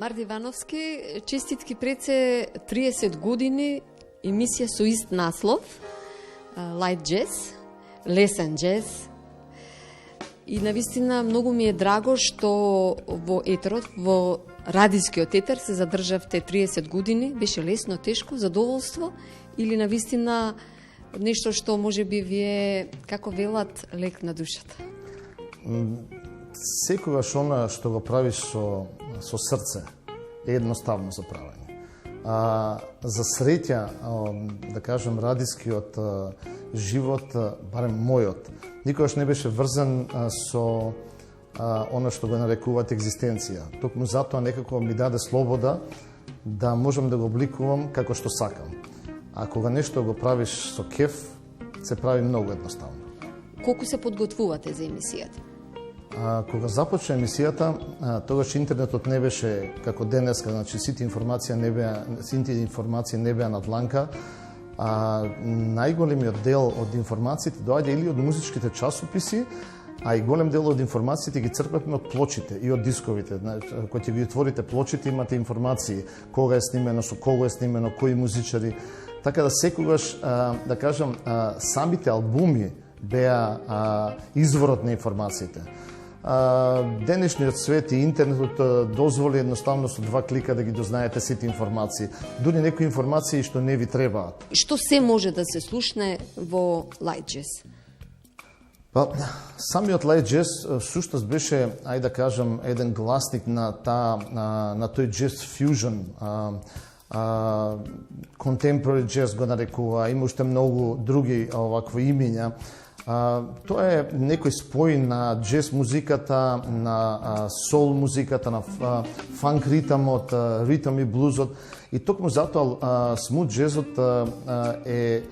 Марди Ивановски, честитки пред се 30 години, емисија со ист наслов, Light Jazz, лесен джез. И навистина многу ми е драго што во етерот, во радискиот етер се задржавте 30 години. Беше лесно, тешко, задоволство или навистина нешто што може би вие, како велат, лек на душата? Секогаш она што го правиш со срце е едноставно за правење. За среќа, да кажем, радискиот живот, барем мојот, никогаш не беше врзан со она што го нарекуваат екзистенција. Токму затоа некако ми даде слобода да можам да го обликувам како што сакам. А кога нешто го правиш со кеф, се прави многу едноставно. Колку се подготвувате за емисијата? Кога започна емисијата, тогаш интернетот не беше како денеска, значи сите информации не беа на дланка, најголемиот дел од информациите доаѓа или од музичките часописи, а и голем дел од информациите ги црпевме од плочите и од дисковите. Кога ќе ги отворите плочите, имате информации кога е снимено, со кого е снимено, кои музичари. Така да секогаш, да кажам, самите албуми беа изворот на информациите. Денешниот свет и интернетот дозволи едноставно со 2 клика да ги дознаете сите информации. Дури некои информации што не ви требаат. Што се може да се слушне во Light Jazz? Самиот Light Jazz всушност беше, ајде да кажам, еден гласник на тој Jazz Fusion. Contemporary Jazz го нарекува, има уште многу други овакви имиња. Тоа е некој спој на джез музиката, на сол музиката, на фанк ритамот, ритам и блузот. И токму затоа смут джезот е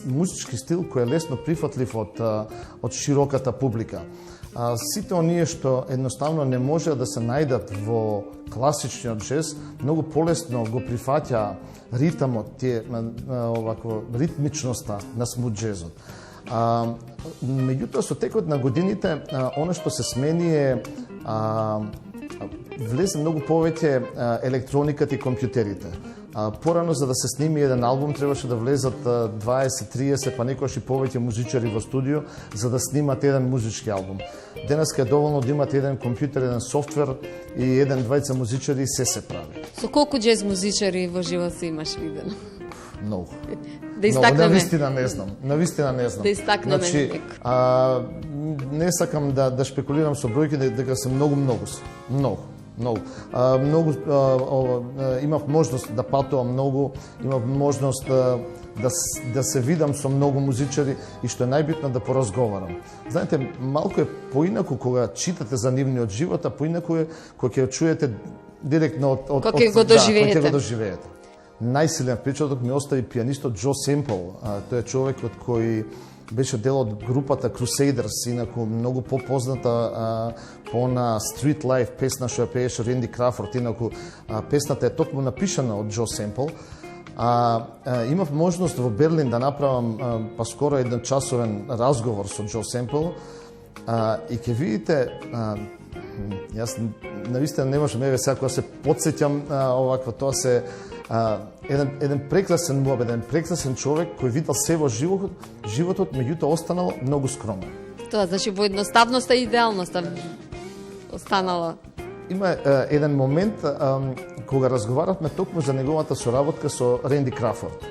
музички стил кој е лесно прифатлив од широката публика. Сите оние што едноставно не може да се најдат во класичниот джез, многу полесно го прифаќа ритамот, ритмичноста на смут джезот. Меѓутоа, со текот на годините, она што се смени е влезе многу повеќе електрониката и компјутерите. Порано, за да се сними еден албум, требаше да влезат 20-30, па некојаш и повеќе музичари во студио, за да снимат еден музички албум. Денеска е доволно да имате еден компјутер, еден софтвер и еден-двајца музичари и се прави. Со колку джез музичари во живот се имаш видено? Многу. Да истакнеме. Навистина не знам. Да истакнеме. Значи, не сакам да шпекулирам со бројки, дека се многу. Имав можност да патувам многу, имав можност да се видам со многу музичари и што е најбитно да поразговарам. Знаете, малку е поинаку кога читате за нивниот живот, а поинаку е кога ќе чуете директно од кога ќе го доживеете. Најсилен впечаток ми остави пианистот Џо Семпл. Тој е човекот кој беше дел од групата Crusaders, инаку многу попозната по на Street Life песна што ја пееше Ренди Крафорд, инаку песната е токму напишана од Џо Семпл. Имав можност во Берлин да направам скоро еден часовен разговор со Џо Семпл и ќе видите, јас навистина не можам сега кога се потсеќам оваква, тоа се еден прекрасен муабет, еден прекрасен човек кој видел се во животот, меѓутоа останал многу скромен. Тоа значи во едноставноста и идеалноста останала. Има еден момент кога разговаравме токму за неговата соработка со Ренди Крафорд.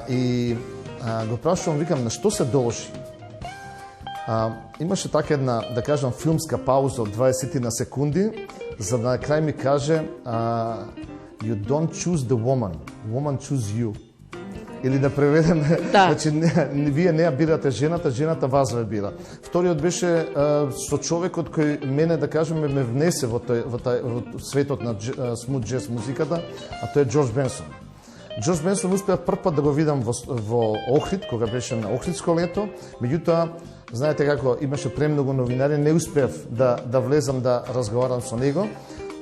И го прашувам, викам, на што се должи? Имаше така една, да кажам, филмска пауза од 20 на секунди, за да на крај ми каже You don't choose the woman choose you. Или да преведеме, значи вие не ја бирате жената вас ве бира. Вториот беше со човекот кој мене, да кажеме, ме внесе во светот на смут джез музиката, а тој е Џорџ Бенсон. Џорџ Бенсон успеав прв пат да го видам во Охрид, кога беше на Охридско лето, меѓутоа, знаете како, имаше премногу новинари, не успеав да влезам да разговарам со него.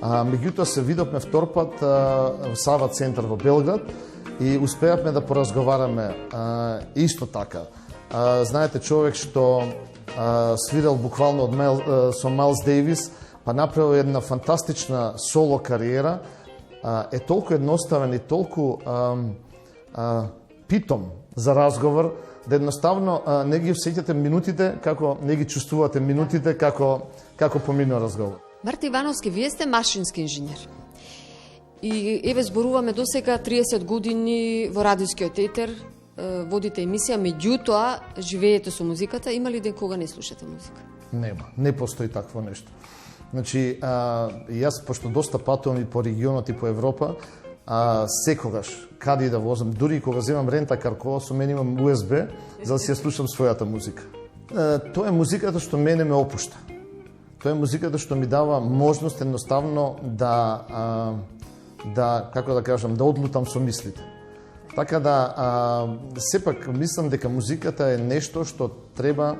Меѓутоа се видовме втор пат во Сава центар во Белград и успеавме да поразговараме исто така. Знаете, човек што свирал буквално со Майлс Дейвис, па направил една фантастична соло кариера, е толку едноставен и толку питом за разговор, да едноставно не ги усеќате минутите, како не ги чувствувате минутите, како поминува разговор. Марти Ивановски, вие сте машински инженер. И еве зборуваме досега 30 години во радискиот етер, водите емисија, меѓутоа живеете со музиката, има ли ден кога не слушате музика? Нема, не постои такво нешто. Значи, јас, пошто доста патувам и по регионот и по Европа, секогаш, каде и да возам, дури и кога земам рентакар кола, со мене имам USB, за да си ја слушам својата музика. Тоа е музиката што мене ме опушта. Тоа е музиката што ми дава можност едноставно да како да кажам, да одлутам со мислите. Така да, сепак мислам дека музиката е нешто што треба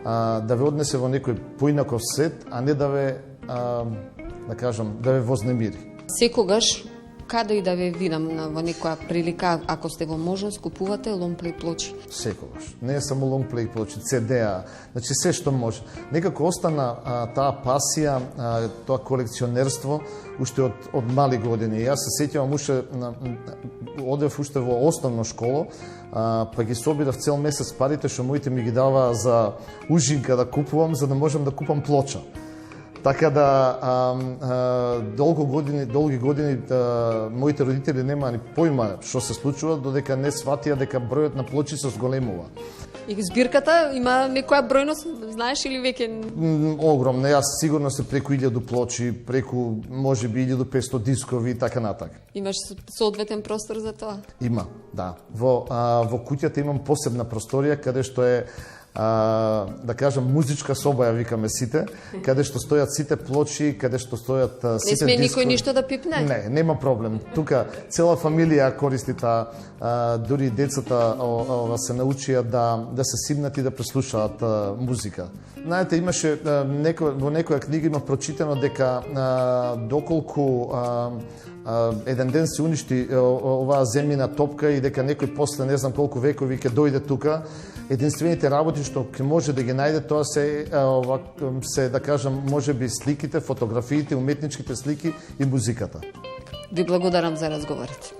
да ве однесе во некој поинаков свет, а не да ве, да кажам, да ве вознемири. Секогаш, каде и да ве видам во некоја прилика, ако сте во можност, купувате лонгплей плочи? Секогаш. Не е само лонгплей плочи, CD-а, значи се што може. Некако остана таа пасија, тоа колекционерство, уште од мали години. Јас се сеќавам уште, одев уште во основна школа, па ги собирав цел месец парите што моите ми ги дава за ужинка да купувам, за да можам да купам плоча. Така да долги години моите родители немаа ни појма што се случува, додека не сватија дека бројот на плочи се зголемува. И збирката има некоја бројност, знаеш или веќе? Огромна, јас сигурно се преку 1000 плочи, преку можеби 1500 дискови и така натака. Имаш соодветен простор за тоа? Има, да. Во куќата имам посебна просторија каде што е да кажам музичка соба, ја викаме сите, каде што стојат сите плочи, каде што стојат сите дискови. Не сме никој ништо да пипне? Не, нема проблем. Тука цела фамилија користи таа, дури децата се научија да се симнат и да преслушаат музика. Знаете, имаше во некоја книга има прочитано дека доколку еден ден се уништи оваа земјина топка и дека некој после не знам колку векови ќе дојде тука, единствените работи што ќе може да ги најде тоа се да кажам можеби сликите, фотографиите, уметничките слики и музиката. Ви благодарам за разговорот.